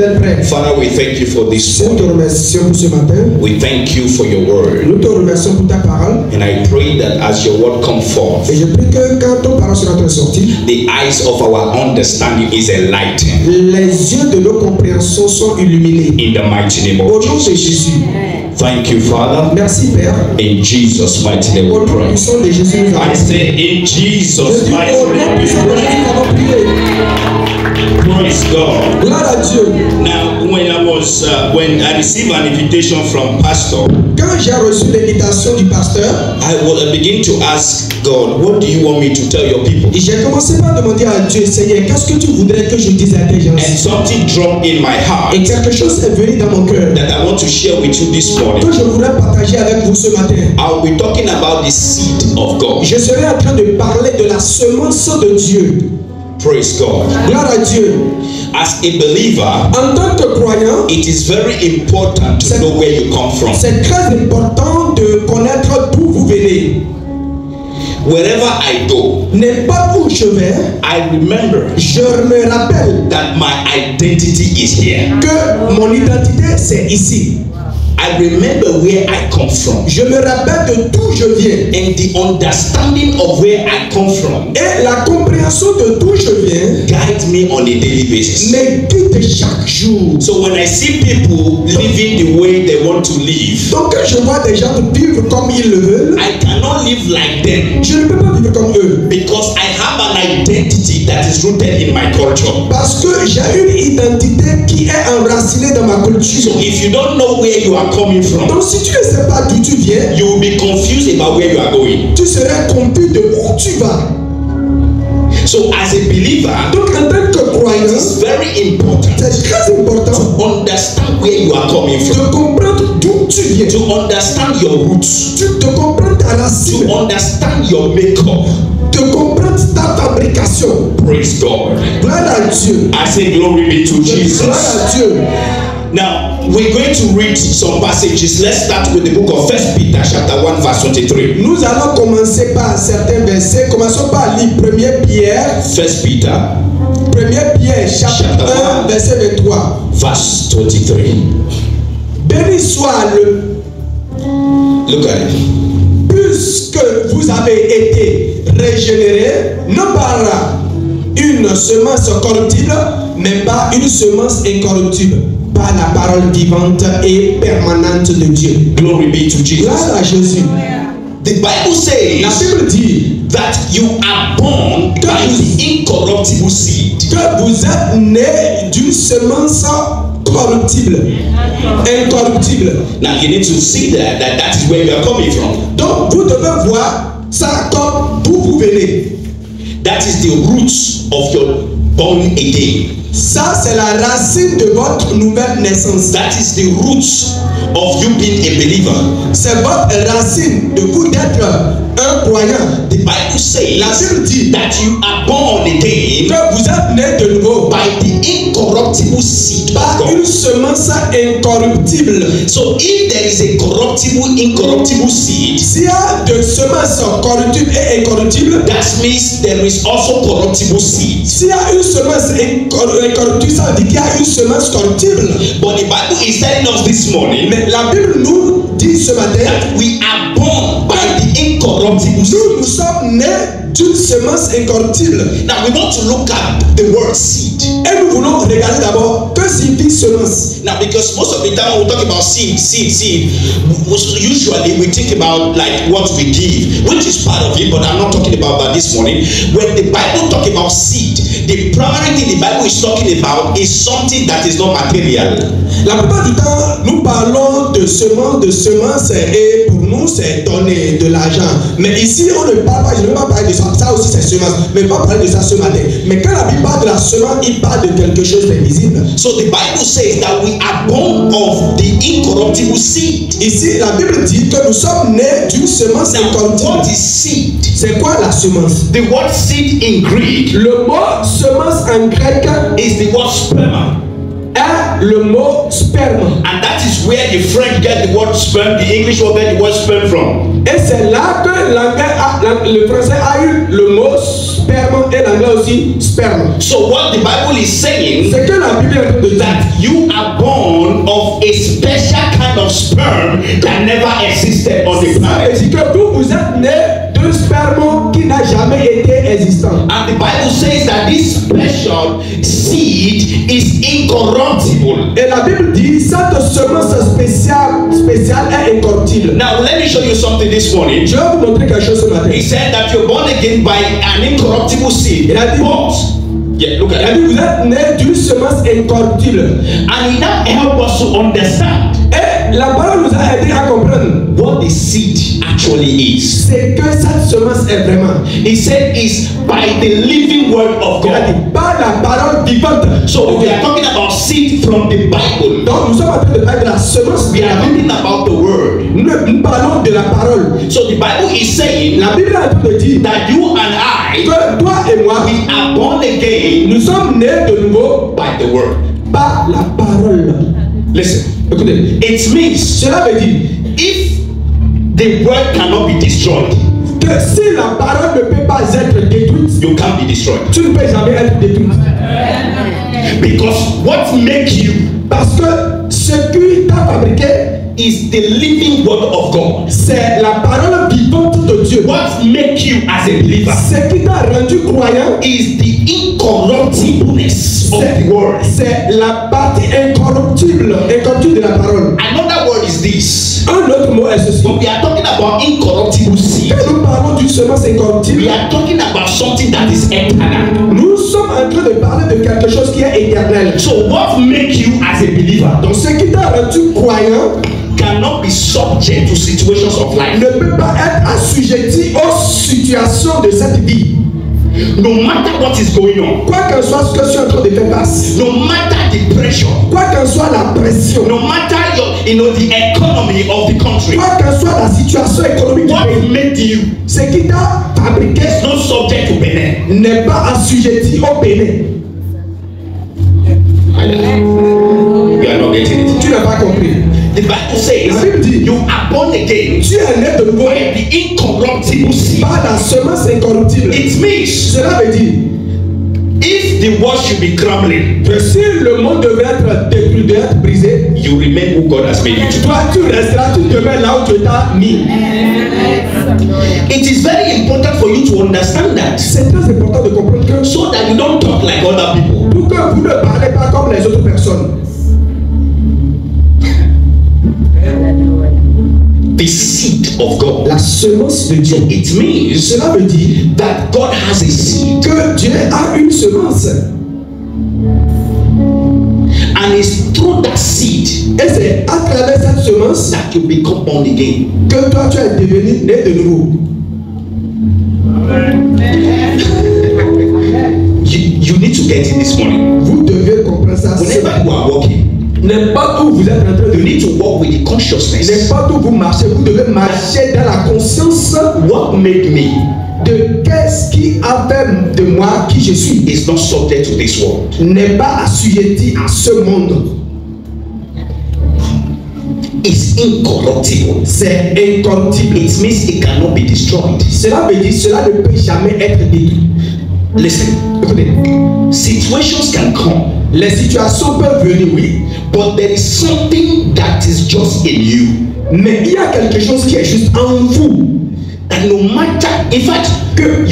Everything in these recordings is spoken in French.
d'être prêt. Father, we thank you for this Nous te morning. remercions pour ce matin. We thank you for your word. Nous te remercions pour ta parole. And I pray that as your word come forth, Et je prie que quand ton parole sera sortie, the eyes of our understanding is enlightened. les yeux de nos compréhensions sont illuminés. In the mighty name Au of nom de Jesus. Jésus. Thank you, Father. Merci Père. In Jesus' mighty name Au we nom pray. puissant de Jésus, nous I avons say in Je Jesus' dis mighty au nom name we puissant de pray. Jésus, nous avons prié. Praise God. Gloire à Dieu. Now, when I received an invitation from Pastor, Quand j'ai reçu l'invitation du pasteur, I will begin to ask God, what do you want me to tell your people? j'ai commencé par demander à Dieu, Seigneur, qu'est-ce que tu voudrais que je dise à tes gens? And something dropped in my heart Et quelque chose est venu dans mon cœur that I want to share with you this morning. que je voudrais partager avec vous ce matin. I'll be talking about the seed of God. Je serai en train de parler de la semence de Dieu. Praise God. Gloire à Dieu. As a believer, En tant que croyant, it is very important to know where you come from. c'est très important de connaître d'où vous venez. Wherever I go, N'importe où je vais, I remember je me rappelle that my identity is here. que mon identité c'est ici. I remember where I come from. Je me rappelle de d'où je viens. And the understanding of where I come from Et la compréhension de d'où je viens guides me on a daily basis. me guide chaque jour. So when I see people living the way they want to live, Donc quand je vois des gens vivre comme ils le veulent, I cannot live like them je ne peux pas vivre comme eux. because I have an identity that is rooted in my culture. Parce que j'ai une identité qui est enracinée dans ma So culture. if you don't know where you are coming from, Donc si tu ne sais pas d'où tu viens, you will be confused about where you are going. tu serais confus de où tu vas. So as a believer, Donc en tant que croyant, it's very important c'est très important to understand where you are coming de from, comprendre d'où tu viens. to understand your roots, De comprendre ta racine, to understand your makeup. de comprendre ta fabrication. Praise God. Gloire à Dieu. I say glory be to Gloire Jesus. à Dieu. Now, we're going to read some passages. Let's start with the book of 1 Peter chapter 1 verse 23. Nous allons commencer par certains versets. Commençons par lire 1 Pierre, 1 Peter 1 Pierre chapitre 1 verset 23. verse 23. Béni soit le, Look at it. puisque vous avez été régénérés, non par une semence corruptible, mais par une semence incorruptible, par la parole vivante et permanente de Dieu. Glory be to Jesus. Gloire à Jésus. The Bible La says Bible dit that you are born by the incorruptible seed. que vous êtes nés d'une semence corruptible, incorruptible. Now you need to see that is where you are coming from. Donc vous devez voir ça comme d'où vous venez. That is the roots of your born again. Ça c'est la racine de votre nouvelle naissance. That is the roots of you being a believer. C'est votre racine de vous d'être un croyant. The Bible says La Bible dit that you are born again que vous êtes nés de nouveau by the incorruptible seed of par God. une semence incorruptible. So if there is a incorruptible seed, S'il y a de semences corruptibles et incorruptibles, that means there is also corruptible seed. s'il y a une semence incorruptible, ça veut dire qu'il y a une semence corruptible. But the Bible is telling us this morning Mais la Bible nous dit ce matin, that we are born by the incorruptible seed. nous sommes nés d'une semence incorruptible. Now we want to look at the word seed. Et nous voulons regarder d'abord que signifie semence. Now, because most of the time when we talk about seed, usually we think about like what we give, which is part of it, but I'm not talking about that this morning. When the Bible talk about seed, the primary thing the Bible is talking about is something that is not material. La plupart du temps, nous parlons de semences et pour nous c'est donner de l'argent. Mais ici on ne parle pas, je ne vais pas parler de ça, ça aussi c'est semence, mais pas parler de ça ce matin. Mais quand la Bible parle de la semence, il parle de quelque chose d'invisible. So the Bible says that we are born of the incorruptible seed. Ici la Bible dit que nous sommes nés d'une semence Now, incorruptible. what is seed? C'est quoi la semence? The word seed in Greek Le mot semence en grec is the word sperma. est le mot sperme. And that is where the French get the word sperm, the English will get the word sperm from. Et c'est là que le français a eu le mot sperme et l'anglais aussi sperme. So what the Bible is saying C'est que la Bible est en train de dire that you sperm that never existed on the planet. C'est que vous êtes né d'un sperme qui n'a jamais été existant. And the Bible says that this special seed is incorruptible. Et la Bible dit cette semence spéciale est incorruptible. Now let me show you something this morning. Je vais vous montrer quelque chose ce matin. He said that you're born again by an incorruptible seed. Il a dit, yeah, look at il a that. dit vous êtes né d'une semence incorruptible. And he now help us to understand Et la parole nous a aidé à comprendre what the seed actually is. c'est que cette semence est vraiment. He said is by the living word of Il a dit God. par la parole vivante. So we are talking about seed from the Bible. Donc nous sommes en train de parler de la semence. We are talking about the word. Nous parlons de la parole. So the Bible is saying La Bible est en train de dire that you and I, que toi et moi, we are born again nous sommes nés de nouveau by the word. par la parole. Listen, Écoutez, it means cela veut dire if the word cannot be destroyed, que si la parole ne peut pas être détruite, you can't be destroyed. tu ne peux jamais être détruite. Because what makes you Parce que ce qui t'a fabriqué, is the living word of God. c'est la parole vivante de Dieu. What makes you as a believer Ce qui t'a rendu croyant, is the incorruptibleness of the word. c'est la partie incorruptible de la parole. Another word is this. Un autre mot est ceci. When we are talking about incorruptible seed, Quand nous parlons d'une semence incorruptible, we are talking about something that is eternal. nous sommes en train de parler de quelque chose qui est éternel. So what makes you as a believer Donc ce qui t'a rendu croyant cannot be subject to situations of life. ne peut pas être assujetti aux situations de cette vie. No matter what is going on, Quoi qu'en soit ce que je suis en train de faire face, no matter the pressure, quoi qu'en soit la pression, no matter the economy of the country, quoi qu'en soit la situation économique du what pays, made you ce qui t'a fabriqué is not subject to Benin. n'est pas assujetti au péné. You are not getting it. Tu n'as pas compris. The Bible says La Bible dit, you are born again tu es né de nouveau by the incorruptible seed. par la semence incorruptible. It means Cela veut dire if the world should be crumbling, que si le monde devait être détruit, devait être brisé, you remain who God has made you to be. toi tu resteras, tu demeures là où Dieu t'a mis. It is very important for you to understand that, C'est très important de comprendre que so that you don't talk like other people. pour que vous ne parlez pas comme les autres personnes. The seed of God. La semence de Dieu. It means Cela veut dire that God has a seed, que Dieu a une semence. and it's through that seed Et c'est à travers cette semence that you become born again. que toi tu es devenu né de nouveau. You need to get it this morning. Vous devez comprendre ça. Whenever you are walking, N'importe où vous êtes en train de you need vivre, to walk with the consciousness. n'importe où vous marchez, vous devez marcher dans la conscience What made me de qu'est-ce qui a fait de moi qui je suis. is not subject to this world. N'est pas assujetti à ce monde. It's incorruptible. C'est incorruptible. It means it cannot be destroyed. Cela veut dire cela ne peut jamais être détruit. Listen, Écoutez, situations can come, les situations peuvent venir, oui, but there is something that is just in you. mais il y a quelque chose qui est juste en vous. And no matter, in fact, Que I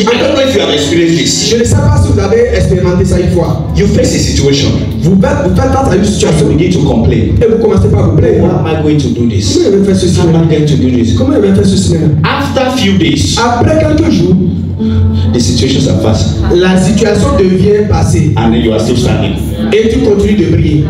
don't know if you have experienced this. je ne sais pas si vous avez expérimenté ça une fois. You face a situation, Vous faites face à une you situation begin to complain. et vous commencez par vous How plaindre. am I going to do this? Comment je vais faire ceci? How am I going to do this? Comment je vais faire ceci maintenant? After few days, Après quelques jours, the situations are passed, la situation devient passée and then you are still standing. et tu continues de briller.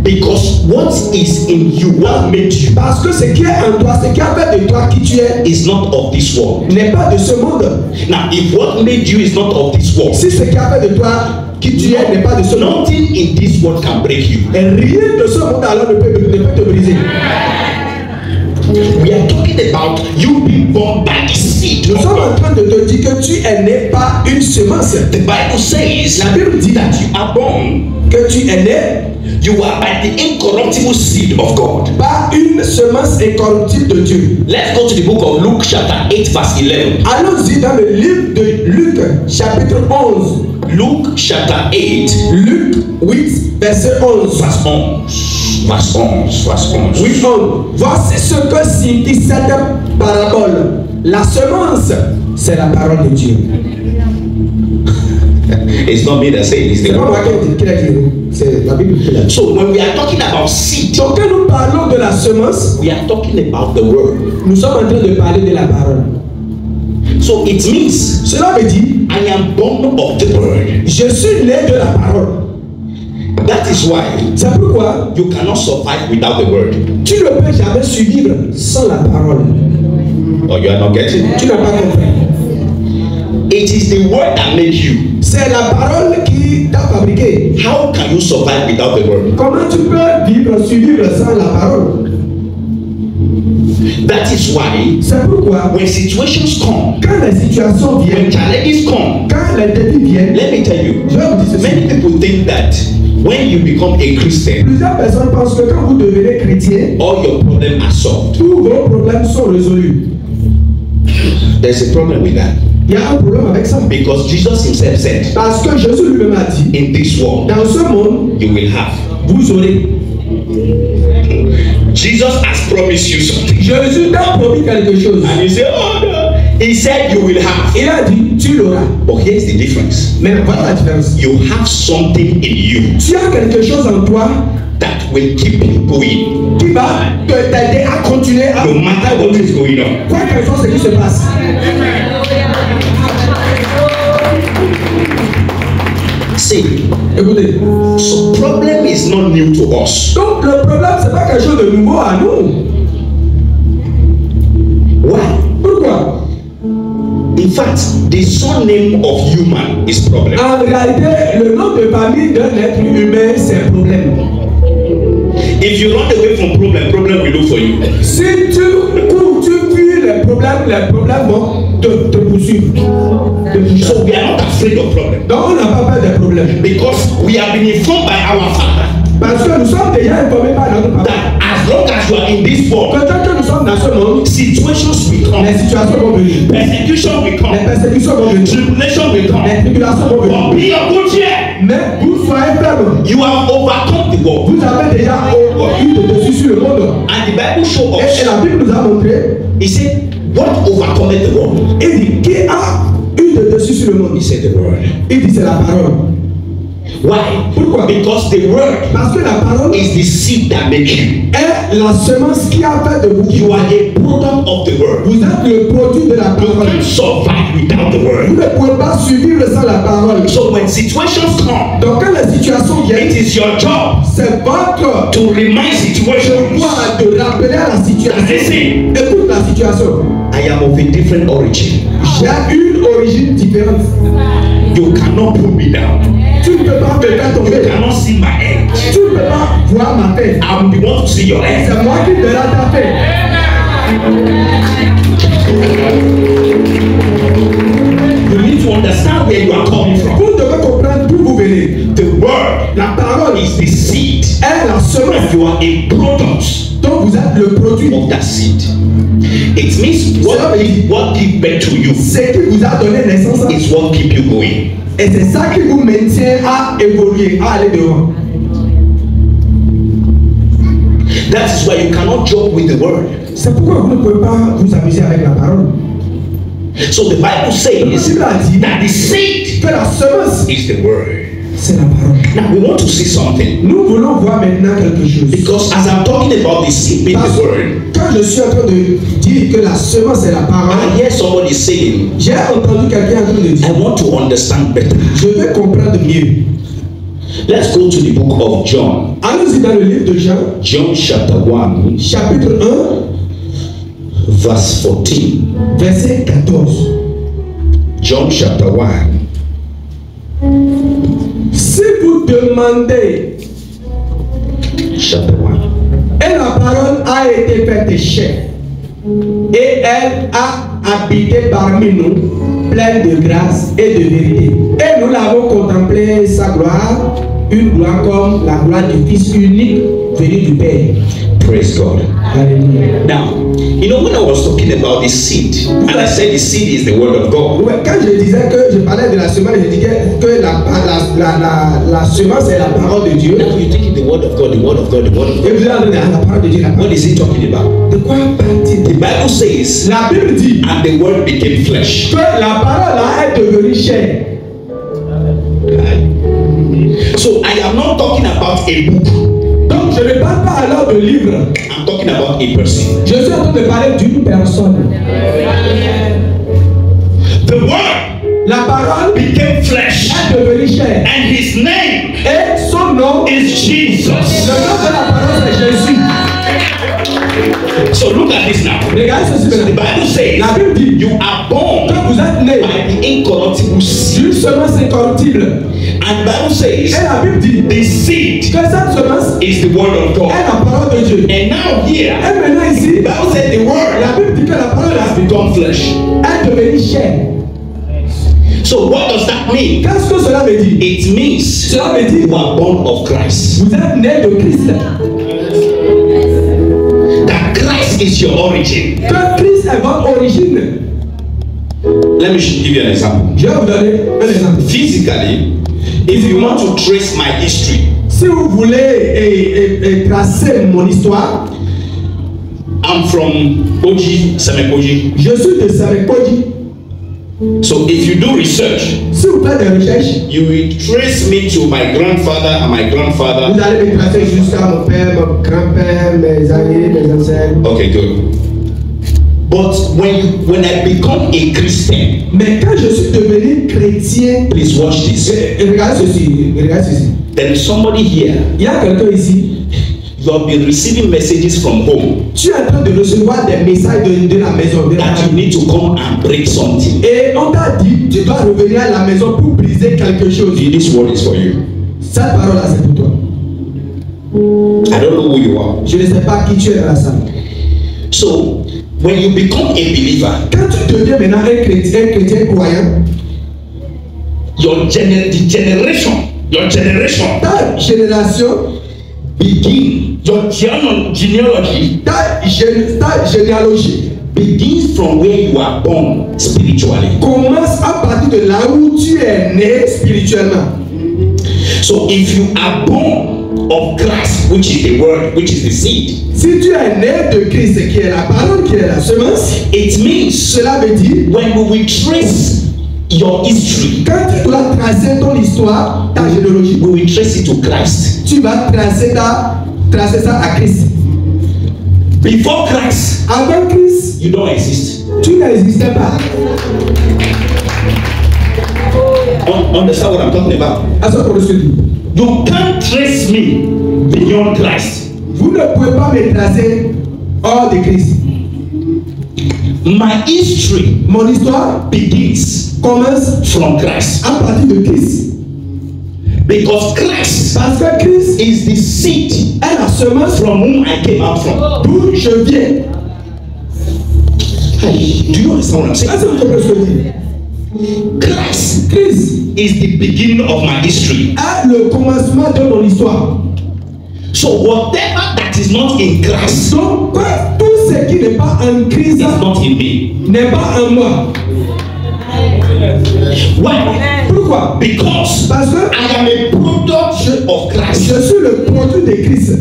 Because what is in you, what made you, Parce que ce qui est en toi, ce qui a fait de toi qui tu es, is not of this world. n'est pas de ce monde. Now, if what made you is not of this world, Si ce qui a fait de toi qui tu es n'est pas de ce monde, nothing in this world can break you. et rien de ce monde alors ne peut te briser. We are talking about you being born by the seed Nous of sommes God. en train de te dire que tu es né par une semence. The Bible says La Bible dit that you are born, que tu es né you are by the incorruptible seed of God. par une semence incorruptible de Dieu. Let's go to the book of Luke chapter 8 verse 11. Allons-y dans le livre de Luc, chapitre 11. Luke chapter 8 Luc 8, verset 11. verse 11. Verse 11. Verse 11. Oui, 11. Voici ce que signifie cette parabole. La semence, c'est la parole de Dieu. It's not me that say it, it's C'est the pas moi word. qui l'a dit, c'est la Bible qui l'a dit. So when we are talking about seed, Donc quand nous parlons de la semence, we are talking about the word. nous sommes en train de parler de la parole. So it means Cela veut dire, I am born of the word. je suis né de la parole. That is why C'est pourquoi you cannot survive without the word. tu ne peux jamais survivre sans la parole. Or you are not getting it. Tu n'as pas compris. It is the word that made you. C'est la parole qui t'a fabriqué. How can you survive without the word? Comment tu peux survivre sans la parole? That is why C'est pourquoi when situations come, quand les situations when viennent, challenges come, quand les défis viennent, let me tell you, je vais vous dire ceci. many people think that when you become a Christian, Plusieurs personnes pensent que quand vous devenez chrétien, all your problems are solved. tous vos problèmes sont résolus. There's a problem with that. Il y a un problème avec ça. Because Jesus himself said, Parce que Jésus lui-même a dit, in this world, dans ce monde, you will have. vous aurez. Jesus has promised you something. Jésus t'a promis quelque chose. And you say, oh no. He said you will have. Il a dit, tu l'auras. But here's the difference. Mais voilà la différence. You have something in you Tu as quelque chose en toi that will keep you going, qui va t'aider à continuer à no matter what is going on. quoi que soit ce qui se passe. See, Écoutez. so problem is not new to us. Donc le problème, c'est pas quelque chose de nouveau à nous. Why? Pourquoi? In fact, the surname of human is problem. En réalité, le nom de famille d'un être humain, c'est un problème. If you run away from problem will look for you. Si tu cours, tu fuis les problèmes vont te poursuivre. So we are not afraid of problem. Donc on n'a pas peur des problèmes. Because we have been informed by our Father Parce que nous sommes déjà informés par notre papa. that as long as you are in this world, Peut-être que nous sommes dans ce monde, situations will come, les situations vont venir. persecution will Les come, persécutions vont venir. tribulation will Les come. tribulations vont venir. But be of good cheer. Mais vous soyez fermes. You have overcome the world. Vous avez déjà eu de dessus sur le monde. And the Bible shows Et us. la Bible nous a montré, He said, what overcome the world? il dit, qui a eu de dessus sur le monde? He said the word. Il dit, c'est la parole. Why? Pourquoi? Because the word Parce que la parole is the seed that makes you. est la semence qui a fait de vous. You are a product of the word. Vous êtes le produit de la You parole. can't survive without the Vous word. ne pouvez pas survivre sans la parole. So when situations come, Donc quand les situations it viennent, is your job c'est votre to remind situations. devoir de rappeler à la situation. Listen, Écoute la situation. I am of a different origin. J'ai une origine différente. You cannot pull me down. Tu ne peux pas me faire You tomber. cannot see my head. Tu ne peux pas voir ma tête. I'm the one to see your head. C'est moi qui verrai ta tête. You need to understand where you are coming from. Vous devez comprendre d'où vous venez. The word La parole is the seed. est la semence. And you are a product Donc vous êtes le produit. of that seed. It means what give birth to you Ce qui vous a donné naissance is what keep you going. et c'est ça qui vous maintient à évoluer, à aller devant. That is why you cannot joke with the word. C'est pourquoi vous ne pouvez pas vous amuser avec la parole. So the Bible says Bible a dit that the seed que la semence, is the word. c'est la parole. Now we want to see something. Nous voulons voir maintenant quelque chose. Because as I'm talking about the seed being Parce the que word, quand je suis en train de dire que la semence est la I parole, hear somebody saying, j'ai entendu quelqu'un en train de dire, I want to understand better. je veux comprendre mieux. Let's go to the book of John. Allons-y dans le livre de Jean, John chapter 1, chapitre 1, verse 14. verset 14. John chapter 1. Si vous demandez, Chapter 1. et la parole a été faite chair, et elle a habité parmi nous, pleine de grâce et de vérité. Et nous l'avons contemplé sa gloire, une gloire comme la gloire du Fils unique venu du Père. Praise God. Alléluia. Now, you know, when I was talking about the seed, and I said the seed is the word of God. Quand je disais que je parlais de la semence, je disais que la semence est la parole de Dieu. Now you think the word of God, the word of God, the word of Et God. vous allez la parole de Dieu. What is he talking about? De quoi parle-t-il? The Bible says, La Bible dit and the word became flesh. que la parole là est devenue chair. So I am not talking about a book. Donc je ne parle pas alors de livre. I'm talking about a person. Je suis en train de parler d'une personne. The word La parole became flesh, est devenue chair. and his name Et son nom, is Jesus. le nom de la parole c'est Jésus. So look at this now. Regardez ceci The maintenant. Bible says La Bible dit you are born que vous êtes né by the incorruptible seed. d'une semence incorruptible. And the Bible says Et la Bible dit the seed que cette semence is the word of est God. la parole de Dieu. And now here, Et maintenant the ici, Bible said the word la Bible dit que la parole has là become flesh. est devenue chair. So what does that mean? Qu'est-ce que cela veut dire? It means Cela veut dire you are born of Christ. vous êtes né de Christ. That Christ is your origin. Que Christ est votre origine. Let me give you an example. Je vais vous donner un exemple. Physically, if you want to trace my history, Si vous voulez tracer mon histoire, I'm from Oji, Semekoji. je suis de Samekoji. So if you do research, Si vous faites des recherches, you will trace me to my grandfather and my grandfather. vous allez me tracer jusqu'à mon père, mon grand-père, mes amis, mes ancêtres. Okay, good. But when I become a Christian, Mais quand je suis devenu chrétien, please watch this. regardez ceci, regardez ceci. There is somebody here. Il y a quelqu'un ici, You have been receiving messages from home tu es en train de recevoir des messages de la maison. De la that you maison. need to come and break something. Et on t'a dit, tu dois revenir à la maison pour briser quelque chose. This word is for you. Cette parole-là, c'est pour toi. I don't know who you are. Je ne sais pas qui tu es dans la salle. So when you become a believer, Quand tu deviens maintenant un chrétien croyant, your generation ta génération, begin. Your genealogy ta généalogie begins from where you are born spiritually. commence à partir de là où tu es né spirituellement. So if you are born of Christ, which is the word, which is the seed, Si tu es né de Christ, qui est la parole, qui est la semence, it means cela veut dire, when we will trace your history, quand tu dois tracer ton histoire, ta généalogie, we will trace it to Christ. tu vas tracer ça à Christ. Before Christ, Avant Christ, you don't exist. tu n'existais pas. Understand what I'm talking about? À ce qu'on se dit. You can't trace me beyond Christ. Vous ne pouvez pas me tracer hors de Christ. My history Mon histoire begins commence from Christ. à partir de Christ. Because Christ Parce que Christ is the seed est la semence from whom I came out from. d'où je viens. Do you understand what I'm saying? Est-ce que vous comprenez ce que je dis? Christ Christ is the beginning of my history. est le commencement de mon histoire. So whatever that is not in Christ Donc, tout ce qui n'est pas en Christ is not in me. n'est pas en moi. Why? Pourquoi? Because Parce que I am a product of Christ. je suis le produit de Christ.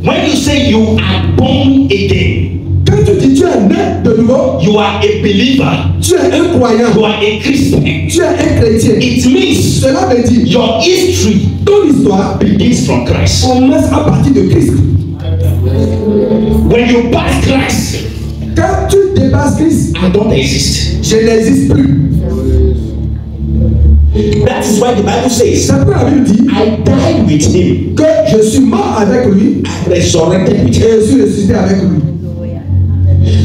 When you say you are born again, Quand tu dis tu es né de nouveau, you are a believer, tu es un croyant, you are a Christian. tu es un chrétien. It means Cela veut dire your history ton histoire begins from Christ. commence à partir de Christ. When you pass Christ, Quand tu dépasses Christ, I don't exist. je n'existe plus. That is why the Bible says, C'est pourquoi la Bible dit I died with him, que je suis mort avec lui I resurrected with et him. je suis ressuscité avec lui.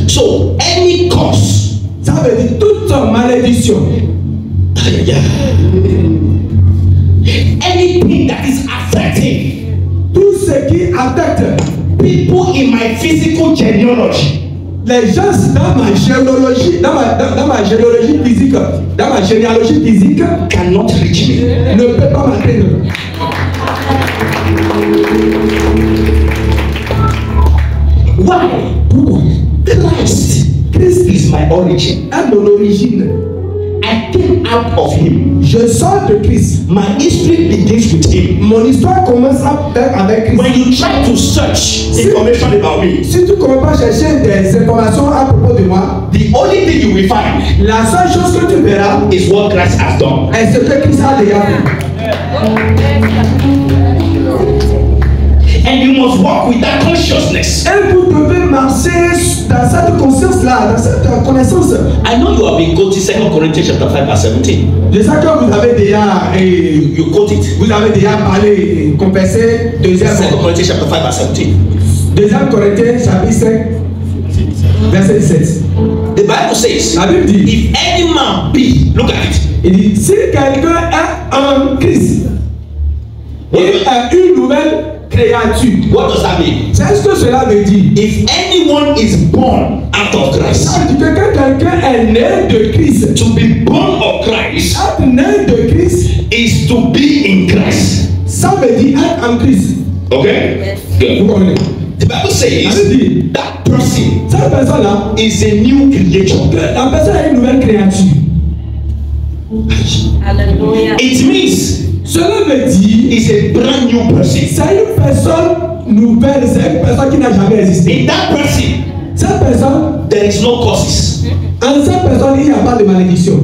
So any curse, Ça veut dire toute son malédiction, anything that is affecting tout ce qui affecte people in my physical genealogy, les gens dans ma généalogie, dans ma généalogie physique, dans ma généalogie physique, cannot reach me. ne peut pas m'atteindre. my origin. À mon origine. I came out of him. Je sors de Christ. My history begins with him. Mon histoire commence avec Christ. When you try to search information about me, Si tu commences à chercher des informations à propos de moi, the only thing you will find la seule chose que tu verras is what Christ has done. est ce que Christ a déjà fait. And you must walk with that consciousness. Et vous devez marcher dans cette conscience-là, dans cette connaissance. I know you have been quoting 2 Corinthians chapter 5 verse 17. Je sais que vous avez déjà, You quote it. vous avez déjà parlé, confessé, 2 Corinthians chapter 5 verse 17. 2 Corinthiens chapitre 5, verset 17. The Bible says, La Bible dit, if any man be, look at it. il dit, si quelqu'un est en Christ, il est une nouvelle créature. What does that mean? C'est ce que cela veut dire. If anyone is born out of Christ, Ça veut dire que quand quelqu'un est né de Christ, to be born of Christ être né de Christ, is to be in Christ. ça veut dire être en Christ. Okay? Good. Vous comprenez? The Bible says that person Cette personne-là, is a new creature. la personne est une nouvelle créature. Hallelujah. It means Cela veut dire is a brand new person. c'est une personne nouvelle, c'est une personne qui n'a jamais existé. In that person, Cette personne, there is no causes. en cette personne, il n'y a pas de malédiction.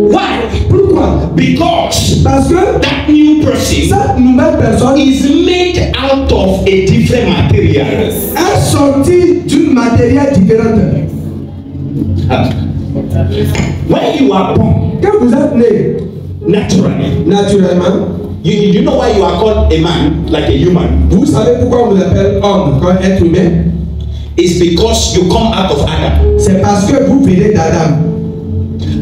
Why? Pourquoi? Because Parce que that new person cette nouvelle personne is made out of a different material. est sortie d'une matière différente. When you are born Quand vous êtes né naturally, naturellement, you know why you are called a man, like a human? vous savez pourquoi on vous appelle homme comme être humain? It's because you come out of Adam. C'est parce que vous venez d'Adam.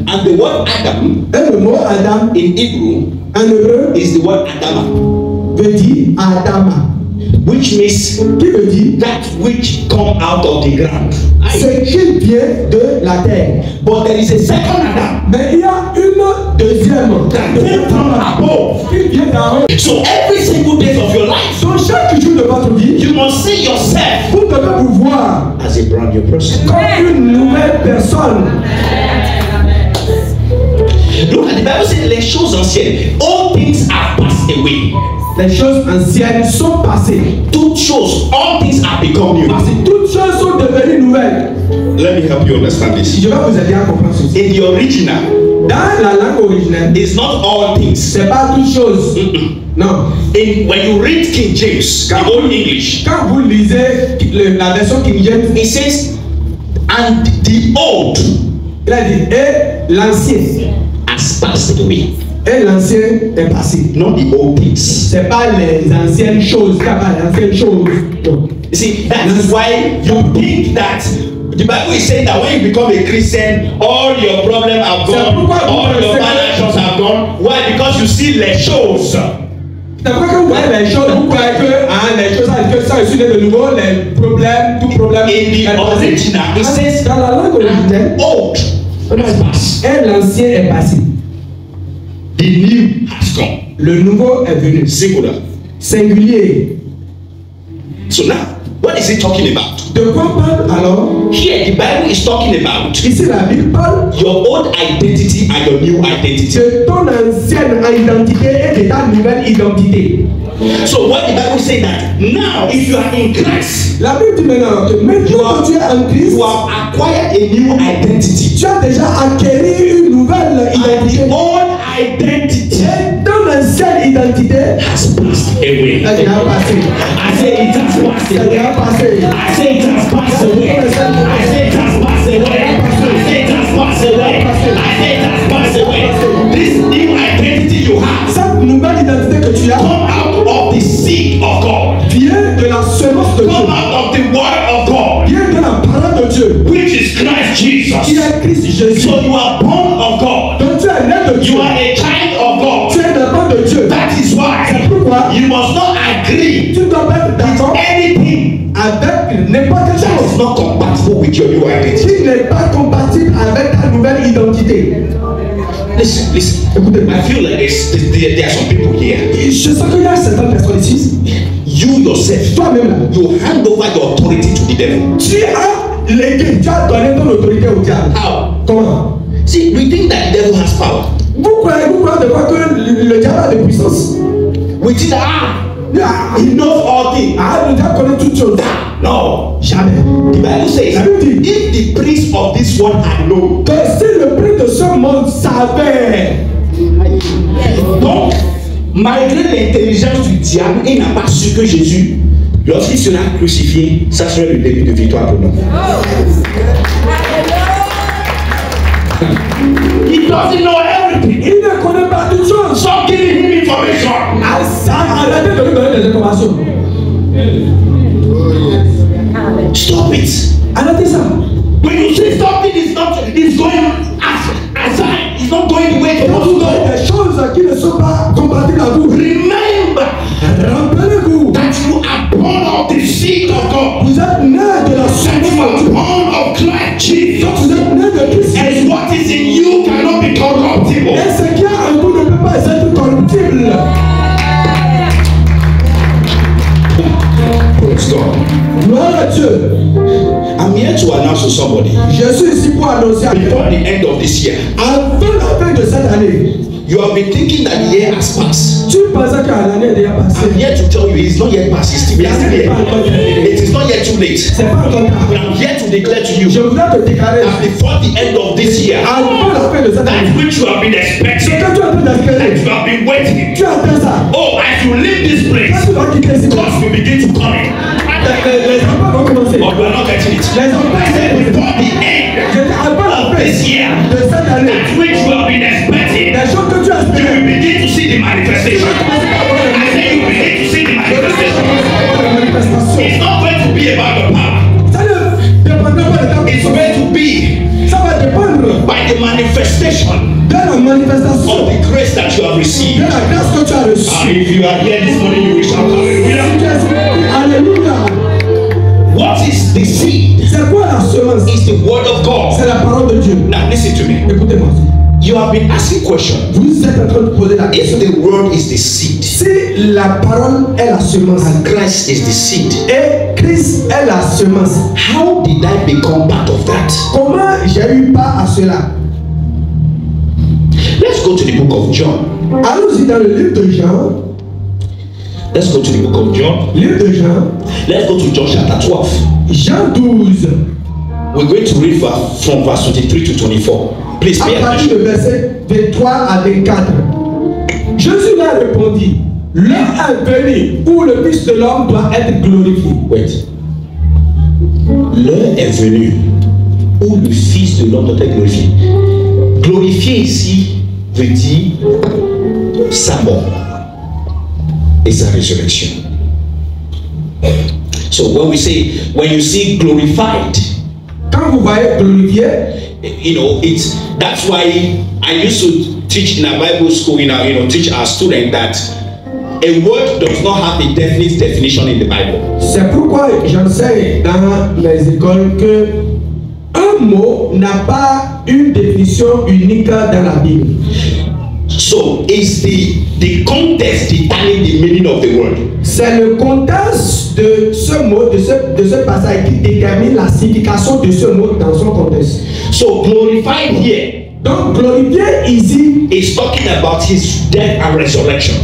And the word Adam Et le mot Adam in Hebrew en hébreu is the word Adama, veut dire Adama, which means qui veut dire that which come out of the ground. ce qui vient de la terre. But there is a second Adam Mais il y a une deuxième that came from above. qui vient d'en haut. So every single day of your life, Donc chaque jour de votre vie, you must see yourself vous devez vous voir as a brand new person. comme une nouvelle personne. Look at the Bible says les choses anciennes, all things are passed away. Les choses anciennes sont passées. Toutes choses, all things are become new. Parce que toutes choses sont devenues nouvelles. Let me help you understand this. Je vais vous aider à comprendre ceci. In the original, Dans la langue originelle, it's not all things. c'est pas toutes choses. Non. When you read King James, the Old English, Quand vous lisez la version King James, it says, and the old il a dit et l'ancien. has passed away. Et l'ancien est passé. Not the old things. C'est pas les anciennes choses, c'est pas les anciennes choses. Non. You see, that is why you think that the Bible is saying that when you become a Christian, all your problems are gone, all your financials are gone. Why? Because you see les choses. C'est vrai que vous voyez les choses, vous croyez que les choses que ça issu de nouveau, les problèmes, tout problème. In the original, it says, dans la langue originelle, old has passed. et l'ancien est passé. The new has come. Le nouveau est venu. Singular. Singulier. So now, what is it talking about? De quoi parle alors? Here, the Bible is talking about Ici, la Bible parle your old identity and your new identity. de ton ancienne identité et de ta nouvelle identité. So what the Bible say that now, if you are in Christ, La Bible dit maintenant que maintenant que tu es en Christ, you have acquired a new identity. tu as déjà acquis une nouvelle And identité. the old identity Et ton ancienne identité has passed away. est déjà passée. I say it has passed C'est away. déjà passé. I say it has passed away. I say it has passed away. I say it has passed away. I say it has passed away. This new identity you have Cette nouvelle identité que tu as come out of the seed of God. vient de la semence de Come Dieu. out of the word of God, Vient de la parole de Dieu. which is Christ Qui Jesus. est Christ Jésus. So you are born of God. Donc tu es né de Dieu. You are a child of Tu God. es enfant de Dieu. That is C'est why pourquoi you must not agree tu dois être d'accord anything avec n'importe quelle that is chose not compatible with your new identity. qui n'est pas compatible avec ta nouvelle identité. Listen, listen. Écoutez-moi. I feel like there are some people here. Je sens qu'il y a certaines personnes ici. you yourself, toi-même là, you hand over your authority to the devil. tu as légué, tu as donné ton autorité au diable. How? Comment? See, we think that the devil has power. Vous croyez de quoi que le diable a de puissance? We think that he knows all things. Le diable connaît toutes choses. No, Jamais. the Bible says, La Bible dit, if the prince of this world had known. que si le prince de ce monde savait. Donc, malgré l'intelligence du diable, il n'a pas su que Jésus, lorsqu'il sera crucifié, ça serait le début de victoire pour nous. He doesn't know everything. Il ne connaît pas toutes choses. Stop giving him information. Arrêtez de lui donner des informations. Stop it. Arrêtez ça. When you say something is going aside, it's not going the way it's Quand supposed vous to voyez go. des choses qui ne sont pas compatibles à vous, Remember rappelez-vous, that you are born of the seed of God. vous êtes né de la That you semence are de Dieu. born of Christ Jesus. Vous êtes né de Christ. And what is in you cannot be corruptible. Et ce qui est en vous ne peut pas être corruptible. Praise God. Gloire à Dieu. I'm here to announce to somebody Je suis ici pour annoncer à before quelqu'un. the end of this year. Avant la fin de cette année, You have been thinking that the year has passed. tu pensais que l'année est déjà passée. I'm here to tell you it's not yet past. It's still here. It is not yet too late. C'est pas encore But tard. I'm here to declare to Je you voudrais te déclarer that before the end of this year, avant la fin de cette that année. which you have been Ce expecting, que tu as pu that d'espérer, you have been waiting. tu attends ça. Oh, as you leave this Quand place, tu vas quitter ici, God will begin to come in. les enfants vont commencer. But you are not getting it. Les enfants, I said before the end avant la of fin this year, de cette année, that which you have been expecting, les choses que tu as you espérées, will begin to see the manifestation. I said you will begin to see the manifestation. It's not going to be about the power. ça ne dépendra pas de ta It's going to be ça va dépendre by the manifestation de la manifestation of the grace that you have de received. la grâce que tu as reçue. And if you are here this morning, you will shout hallelujah. Alléluia. What is the seed? C'est quoi la semence? It's the word of C'est God. la parole de Dieu. Now listen to me. Écoutez-moi. You have been asking questions. Vous êtes en train de poser la question. If the word is the seed Si la parole est la semence and Christ is the seed, et Christ est la semence, how did I become part of that? comment j'ai eu part à cela? Let's go to the book of John. Allons-y dans le livre de Jean. Let's go to the book of John. Livre de Jean. Let's go to John chapter 12. Jean 12. We're going to read from verse 23 to 24. Please À pay partir attention. de verset 23 à 24. Jésus leur répondit, l'heure est venue où le Fils de l'homme doit être glorifié. Wait. L'heure est venue où le Fils de l'homme doit être glorifié. Glorifié ici veut dire sa mort et sa résurrection. So when you see glorified, Quand vous voyez glorifié, you know, that's why I used to teach in a Bible school, teach our students that a word does not have a definite definition in the Bible. c'est pourquoi j'enseigne dans les écoles que un mot n'a pas une définition unique dans la Bible. So it's the context determining the meaning of the word. C'est le contexte de ce mot, de ce passage qui détermine la signification de ce mot dans son contexte. So glorified here Donc glorifié ici is talking about his death and resurrection.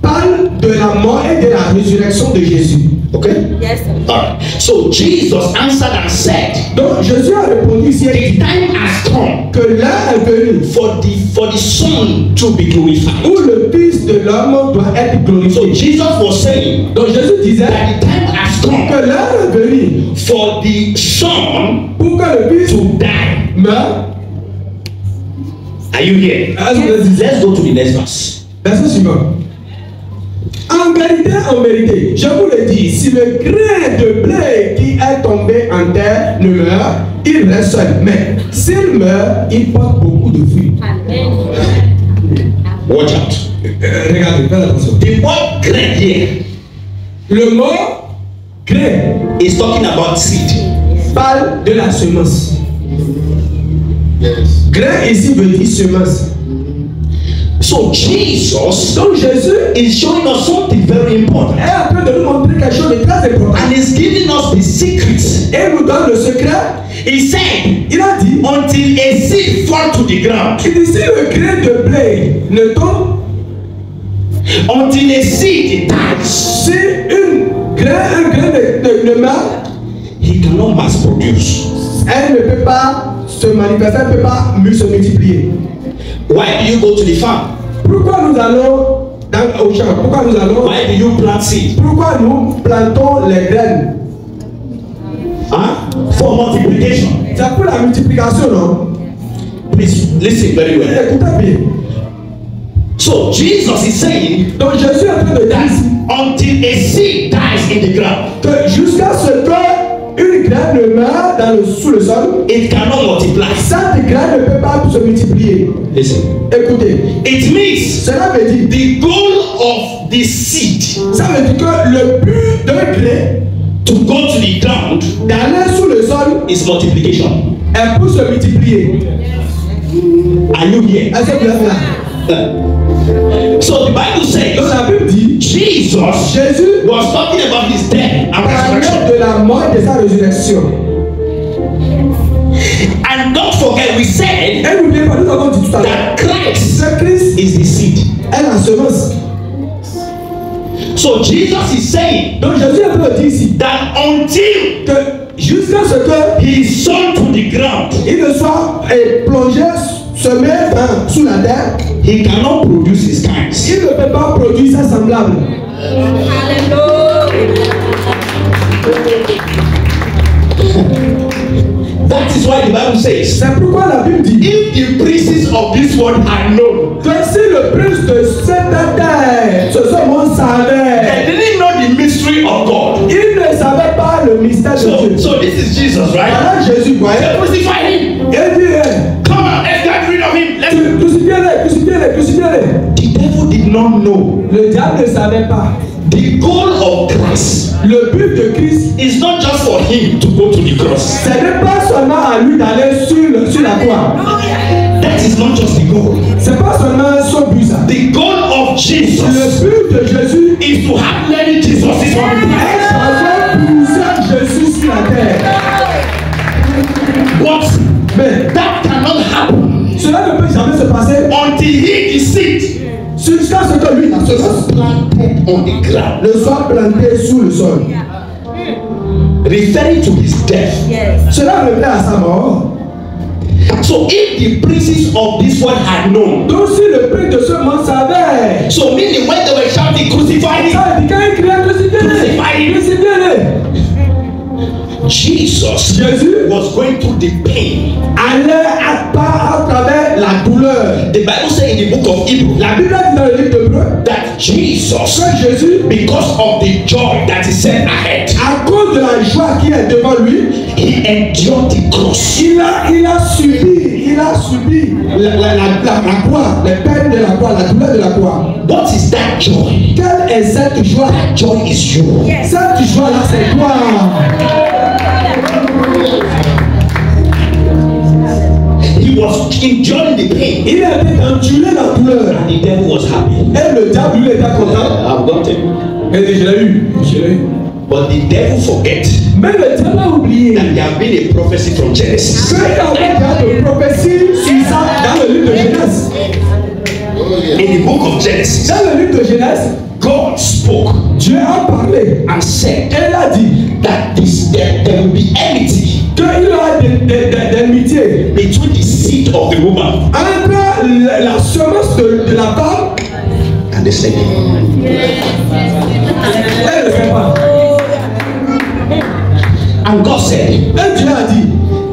parle de la mort et de la résurrection de Jésus. Okay? Yes, sir. Alright. So Jesus answered and said, Donc Jésus a répondu ici the time has come que l'heure est venue for the Son to be glorified. où le Fils de l'homme doit être So glorifié. Jesus was saying Donc Jésus disait that the time has que come l'heure est venue for the Son pour que le Fils to die. meure. Are you here? Let's go to the next verse. Verset suivant. En vérité, je vous le dis, si le grain de blé qui est tombé en terre ne meurt, il reste seul. Mais s'il meurt, il porte beaucoup de fruits. Amen. Watch out. Regardez, faites attention. The word grain here Le mot grain is talking about seed. parle de la semence. Grain ici veut dire semence. So Jesus Donc Jésus is showing us something very important. est en train de nous montrer quelque chose de très important. And he's giving us the secrets. Et il nous donne le secret. He said, Il a dit, until a seed fall to the ground, il dit si le grain de blé ne tombe, until a seed dies, si un grain ne meurt, he cannot mass produce. elle ne peut pas se manifester, elle ne peut pas mieux se multiplier. Why do you go to the farm? Pourquoi nous allons au champ? Pourquoi nous allons? Why do you plant seed? Pourquoi nous plantons les graines? Huh? For multiplication. C'est pour la multiplication, non? Please listen very well. Écoutez bien. So Jesus is saying Donc Jésus est en train de that dire until a seed dies in the ground, que jusqu'à ce que une graine ne meurt sous le sol, it cannot multiply. cette graine ne peut pas se multiplier. Listen. Écoutez, It means cela veut dire, the goal of the seed ça veut dire que le but d'un grain to go to the ground d'aller sous le sol is multiplication. est pour se multiplier. Are you here? Est-ce que vous êtes là? So the Bible Donc says la Bible dit, Jesus Jésus was talking about his death and parlait resurrection. de la mort et de sa résurrection. And don't forget, we said Et n'oubliez pas, nous avons dit tout à l'heure, that Christ que Christ is the seed. est la semence. So Jesus is saying Donc Jésus est en train de dire ici that until que jusqu'à ce que he is sown to the ground, il ne soit plongé, semé sous la terre, he cannot produce his kinds. il ne peut pas produire sa semblable. That is why the Bible says, C'est pourquoi la Bible dit if the princes of this world had known, que si le prince de cette terre, ce monde savait, they didn't know the mystery of God. il ne savait pas le mystère de Dieu. So this is Jesus, right? Voilà Jésus, voyez. They crucify him. Il dit, Come on, let's get rid of him. Let's... crucifiez-les, crucifiez-les, crucifiez-les. The devil did not know. Le diable ne savait pas. The goal of Christ Le but de Christ, is not just for him to go to the cross. ce n'est pas seulement à lui d'aller sur la croix. That is not just the goal. C'est pas seulement son but ça. The goal of Jesus Le but de Jésus is to have many Jesuses on the est planet. d'avoir plusieurs Jésus sur la terre. But Mais that cannot happen cela ne peut jamais se passer until he, the seed, jusqu'à ce que lui, la semence, planted on the ground, ne soit planté sous le sol. referring to his death. Cela revient à sa mort. So if the princes of this world had known, Donc si le prince de ce monde savait, so meaning when they were shouting, crucify him, ça veut dire quand il criait crucifiez-les, crucifiez-les. Jesus Jésus was going through the pain. allait à travers la douleur. The Bible says in the book of Hebrew La Bible dit dans le livre d'Hébreux that Jesus, que Jésus, because of the joy that is set ahead, à cause de la joie qui est devant lui, he endured the cross. il a subi la croix, les peines de la croix, la douleur de la croix. What is that joy? Quelle est cette joie? That joy is you. Cette joie-là, c'est toi. He was enduring the pain. Il a été enduré la douleur. And the devil was happy. Et le diable, lui, était content. I've got it. Il dit, je l'ai eu. But the devil forget Mais le diable a oublié that there have been a prophecy from Genesis. qu'il y avait déjà de prophéties sur ça dans le livre de Genèse. In the book of Genesis, Dans le livre de Genèse, God spoke Dieu a parlé. and said Elle a dit that there will be enmity qu'il y aura des amitiés between the seed of the woman entre la semence de la femme and the snake. et le serpent. And God said Et Dieu a dit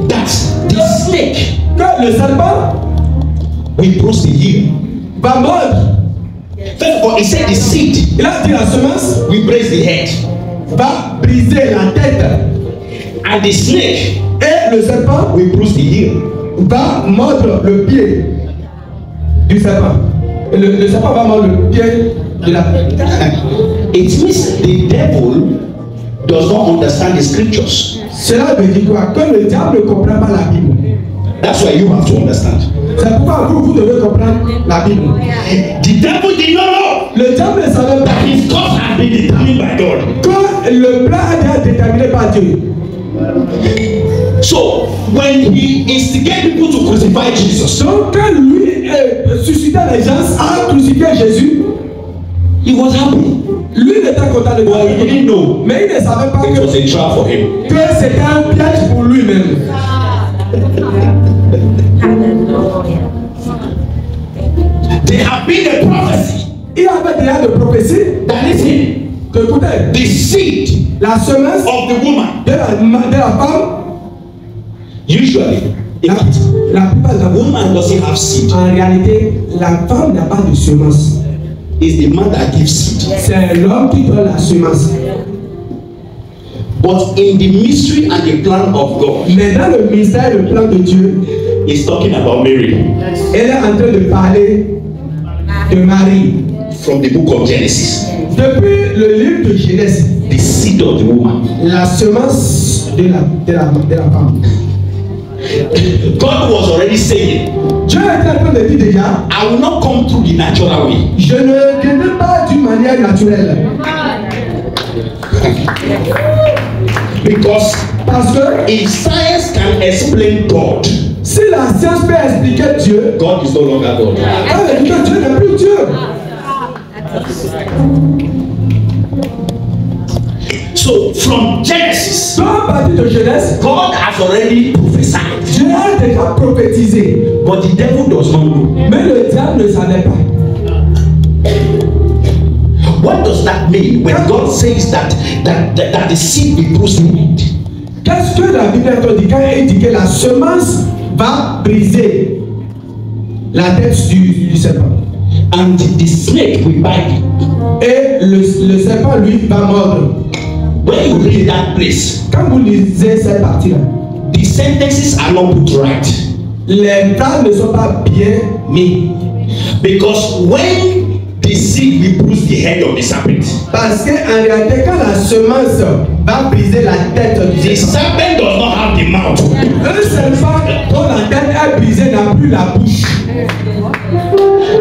that the snake que le serpent will bruise the heel. va mordre. First of all, he said the seed Il a dit la semence will brace the head, va briser la tête and the snake et le serpent will bruise the heel. va mordre le pied du serpent. Et le serpent va mordre le pied de la It means the devil does not understand the scriptures. Cela veut dire quoi? Que le diable ne comprend pas la Bible. That's why you have to understand. C'est pourquoi vous devez comprendre la Bible. The devil did not know Le diable ne savait pas that his cause had been determined by God. que le plan a été déterminé par Dieu. So when he instigated people to crucify Jesus, Donc quand lui suscitait les gens à crucifier Jésus, he was happy. lui il était content de But he didn't know mais il ne savait pas it was a trap for him. que c'était un piège pour lui-même. There have been a prophecy Il y avait déjà de prophéties that is him. que écoutez, The seed la semence of the woman. de la femme, Usually, la plupart de la woman doesn't have seed. en réalité, la femme n'a pas de semence. It's the man that gives seed. C'est l'homme qui donne la semence. But in the mystery and the plan of God, Mais dans le mystère, le plan de Dieu, he's talking about Mary elle est en train de parler de Marie. from the book of Genesis. Depuis le livre de Genèse, The seed of the woman. la semence de la femme. God was already saying, Dieu était en train de dire déjà, I will not come through the natural way. je ne viendrai pas d'une manière naturelle. Parce que If science can explain God, si la science peut expliquer Dieu, God is no longer God. elle dit que Dieu n'est plus Dieu. So from Genesis, Donc à partir de Genèse, God has already prophesied. Dieu a déjà prophétisé. But the devil does not know. Mais le diable ne savait pas. What does that mean when God says that the seed will bruise the head? Qu'est-ce que la Bible dit quand elle dit que la semence va briser la tête du serpent? And the snake will bite it. Et le serpent, lui, va mordre. When you read that place, Quand vous lisez cette partie-là, the sentences are not put right. les phrases ne sont pas bien mises. Because when the seed will bruise the head of the serpent, Parce qu'en réalité, quand la semence va briser la tête du the serpent, serpent does not have the mouth. un serpent dont la tête est brisée n'a plus la bouche.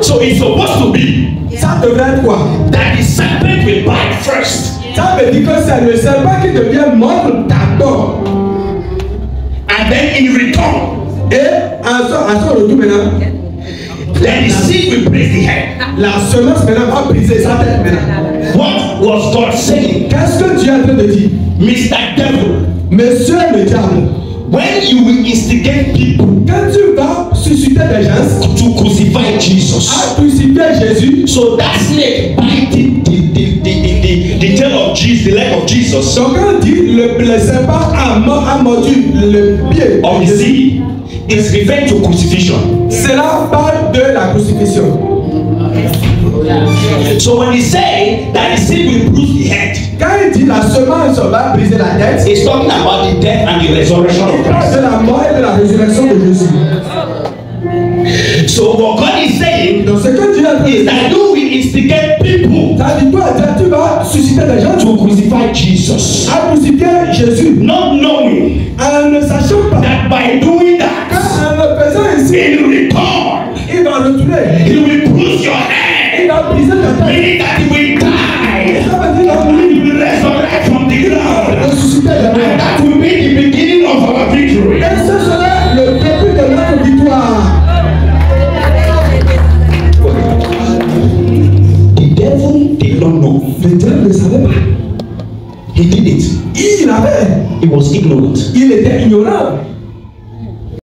So it's supposed to be Ça devrait être quoi? that the serpent will bite first. Ça veut dire que c'est le serpent qui devient mordre d'abord. And then in return, Et à son retour maintenant, then the seed will bruise the head. la semence maintenant va briser sa tête maintenant. What was God saying? Qu'est-ce que Dieu est en train de dire? Mr. Devil, Monsieur le diable, when you will instigate people quand tu vas susciter des gens to crucify Jesus, à crucifier Jésus, so that snake biting the tail of Jesus, the leg of Jesus, donc on dit le serpent a mordu le pied of de the Jésus. seed, is referring to crucifixion. Cela parle de la crucifixion. So when he say that the seed will bruise the head, Quand il dit la semence va briser la tête, he's talking about the death and the resurrection of il parle Christ. de la mort et de la résurrection de Jésus. So what God is saying Donc ce que Dieu a dit, is that you will instigate people ça dit toi, tu vas susciter des gens to crucify Jesus, à crucifier Jésus not knowing en ne sachant pas that by doing that, qu'en le faisant ainsi, in return, il va retourner, he will bruise your il head, va briser ta tête. meaning that he